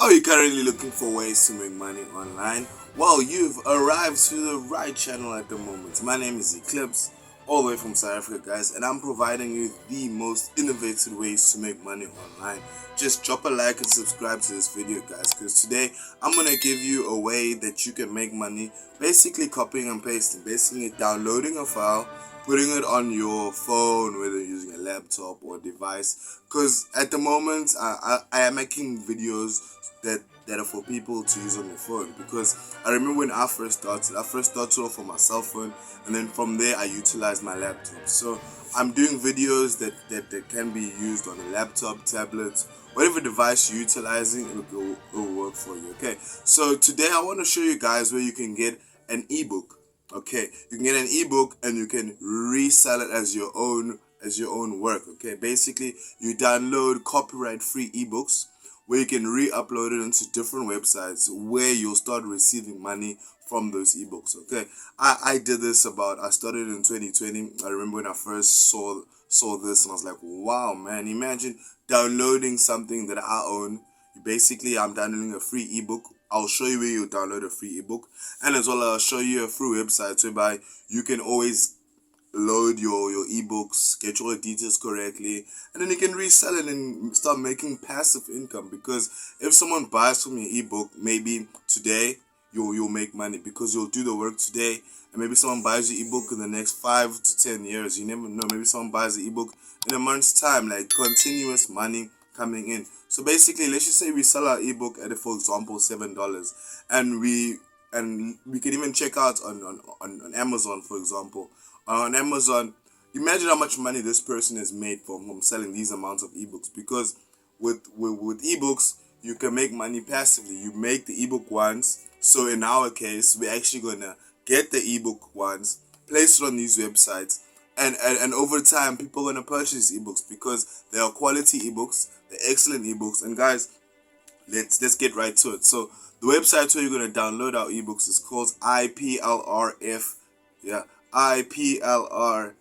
Are you currently looking for ways to make money online? Well, you've arrived to the right channel at the moment. My name is Eclipse, all the way from South Africa, guys, and I'm providing you the most innovative ways to make money online. Just drop a like and subscribe to this video, guys, because today I'm gonna give you a way that you can make money, basically copying and pasting, basically downloading a file, putting it on your phone, whether you're using a laptop or device. Because at the moment, I am making videos that are for people to use on their phone. Because I remember when I first started off on my cell phone, and then from there I utilized my laptop. So I'm doing videos that can be used on a laptop, tablet, whatever device you're utilizing, it'll work for you. Okay, so today I want to show you guys where you can get an ebook. Okay, you can get an ebook and you can resell it as your own work. Okay, basically you download copyright free ebooks where you can re-upload it into different websites where you'll start receiving money from those ebooks. Okay, I did this I started in 2020. I remember when I first saw this and I was like, wow, man, imagine downloading something that I own. Basically, I'm downloading a free ebook. I'll show you where you download a free ebook, and as well I'll show you a free website whereby you can always load your ebooks, get your details correctly, and then you can resell it and start making passive income. Because if someone buys from your ebook, maybe today you'll make money because you'll do the work today, and maybe someone buys your ebook in the next 5 to 10 years. You never know. Maybe someone buys the ebook in a month's time, like continuous money coming in. So basically, let's just say we sell our ebook at, for example, $7, and we can even check out on Amazon, for example. On Amazon, imagine how much money this person has made from selling these amounts of ebooks. Because with ebooks, you can make money passively. You make the ebook once. So in our case, we're actually gonna get the ebook once, place it on these websites, and over time, people are gonna purchase ebooks because they are quality ebooks, they're excellent ebooks. And guys, let's get right to it. So the website where you're gonna download our ebooks is called IPLRF. Yeah, IPLR.com.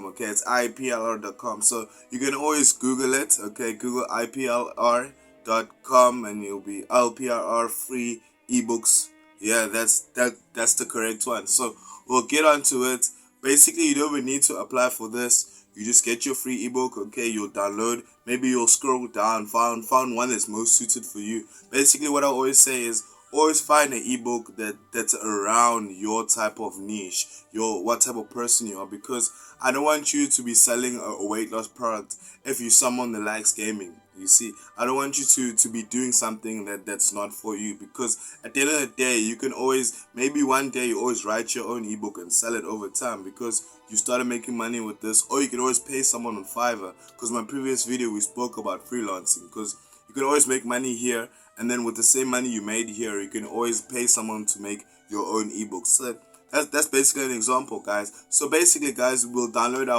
Okay, it's IPLR.com. So you can always Google it. Okay, Google IPLR.com and you'll be LPRR free ebooks. Yeah, that's the correct one. So we'll get onto it. Basically, you don't even need to apply for this. You just get your free ebook. Okay, you'll download. Maybe you'll scroll down, found one that's most suited for you. Basically, what I always say is always find an ebook that's around your type of niche, your what type of person you are. Because I don't want you to be selling a weight loss product if you're someone that likes gaming. You see, I don't want you to be doing something that's not for you. Because at the end of the day, you can always, maybe one day you always write your own ebook and sell it over time because you started making money with this. Or you can always pay someone on Fiverr. Because my previous video we spoke about freelancing. Because you can always make money here, and then with the same money you made here, you can always pay someone to make your own ebooks. So that's basically an example, guys. So basically, guys, we'll download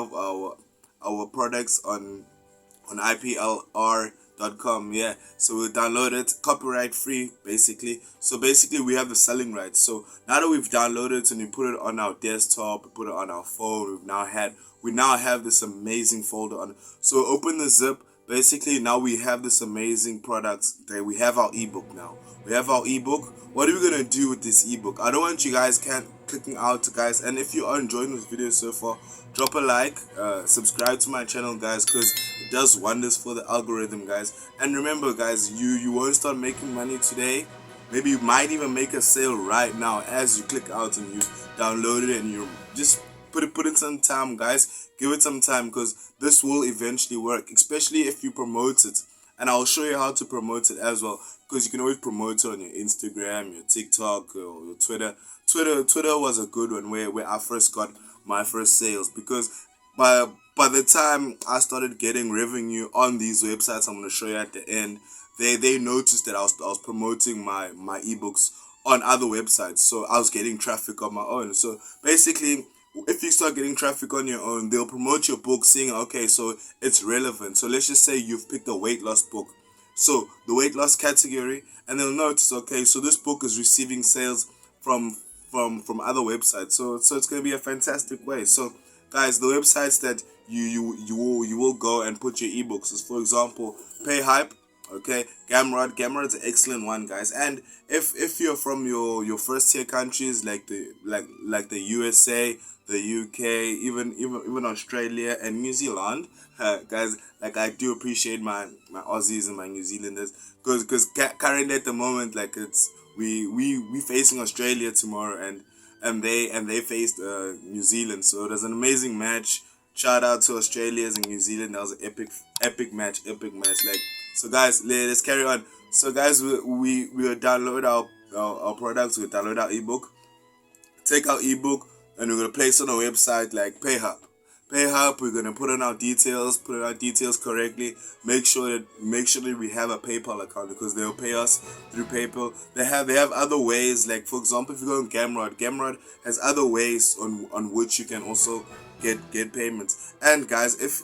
our products on IPLR.com. Yeah, so we'll download it copyright free, basically. So basically we have the selling rights. So now that we've downloaded it and we put it on our desktop, we put it on our phone, we now have this amazing folder on it. So open the zip. Basically, now we have this amazing product. That we have our ebook now. We have our ebook. What are we gonna do with this ebook? I don't want you guys clicking out, guys. And if you are enjoying this video so far, drop a like, subscribe to my channel, guys, because it does wonders for the algorithm, guys. And remember, guys, you won't start making money today. Maybe you might even make a sale right now as you click out and you download it, and you just put in some time, guys. Give it some time, because this will eventually work, especially if you promote it. And I'll show you how to promote it as well, because you can always promote it on your Instagram, your TikTok, or your Twitter. Twitter was a good one where I first got my first sales, because by the time I started getting revenue on these websites I'm going to show you at the end, they noticed that I was promoting my ebooks on other websites. So I was getting traffic on my own. So basically, if you start getting traffic on your own, they'll promote your book saying, okay, so it's relevant. So let's just say you've picked a weight loss book. So the weight loss category, and they'll notice, okay, so this book is receiving sales from other websites. So it's going to be a fantastic way. So guys, the websites that you will go and put your ebooks is, for example, PayHype. Okay, Gamrod's an excellent one, guys. And if you're from your first tier countries like the USA, the UK, even Australia and New Zealand, guys, like I do appreciate my Aussies and my New Zealanders, because currently at the moment, like it's we facing Australia tomorrow, and they faced New Zealand, so it was an amazing match. Shout out to Australians and New Zealand. That was an epic match. Like, so guys, let's carry on. So guys, we will download our products. We'll download our ebook, take our ebook, and we're gonna place it on a website like PayHub. PayHub, we're gonna put in our details correctly. Make sure that we have a PayPal account, because they'll pay us through PayPal. They have other ways, like for example, if you go on Gamrod has other ways on which you can also get payments. And guys, if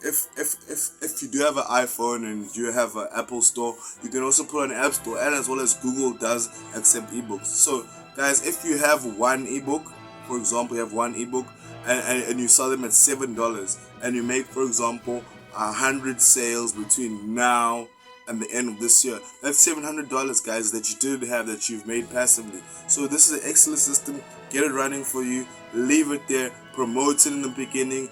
you do have an iPhone and you have an Apple Store, you can also put on an App Store, and as well as Google does accept ebooks. So guys, if you have one ebook, for example, you have one ebook, and you sell them at $7, and you make, for example, 100 sales between now and the end of this year, that's $700, guys, that you didn't have, that you've made passively. So this is an excellent system. Get it running for you. Leave it there. Promote it in the beginning.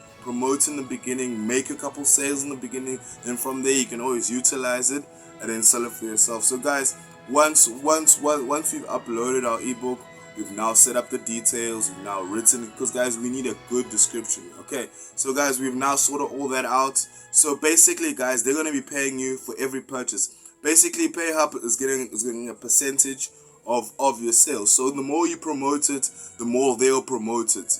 Make a couple sales in the beginning, and from there you can always utilize it and then sell it for yourself. So guys, once we've uploaded our ebook, we've now set up the details, we've now written it, because guys, we need a good description. Okay, so guys, we've now sorted all that out. So basically, guys, they're going to be paying you for every purchase. Basically, PayHub is getting a percentage of your sales. So the more you promote it, the more they'll promote it.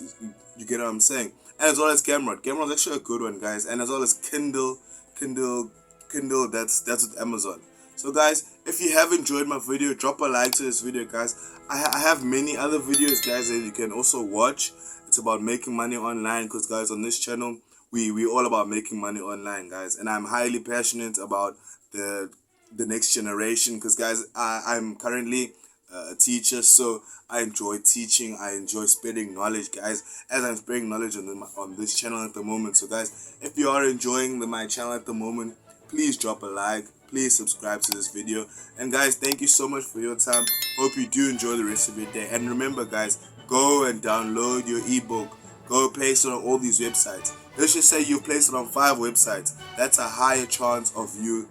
You get what I'm saying? And as well as Gamrod's actually a good one, guys. And as well as Kindle, that's with Amazon. So guys, if you have enjoyed my video, drop a like to this video, guys. I have many other videos, guys, that you can also watch. It's about making money online, because guys, on this channel, we all about making money online, guys. And I'm highly passionate about the next generation, because guys, I'm currently a teacher, so I enjoy teaching. I enjoy spreading knowledge, guys, as I'm spreading knowledge on this channel at the moment. So guys, if you are enjoying my channel at the moment, please drop a like, please subscribe to this video, and guys, thank you so much for your time. Hope you do enjoy the rest of your day. And remember, guys, go and download your ebook. Go place it on all these websites. Let's just say you place it on 5 websites. That's a higher chance of you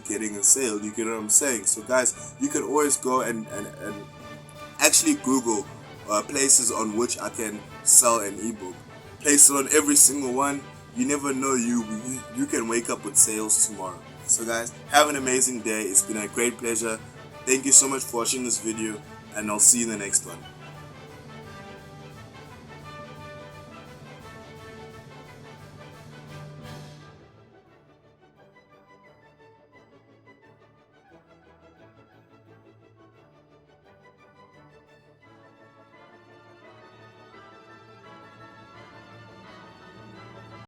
getting a sale. You get what I'm saying? So guys, you can always go and actually Google places on which I can sell an ebook. Place it on every single one. You never know, you can wake up with sales tomorrow. So guys, have an amazing day. It's been a great pleasure. Thank you so much for watching this video, and I'll see you in the next one.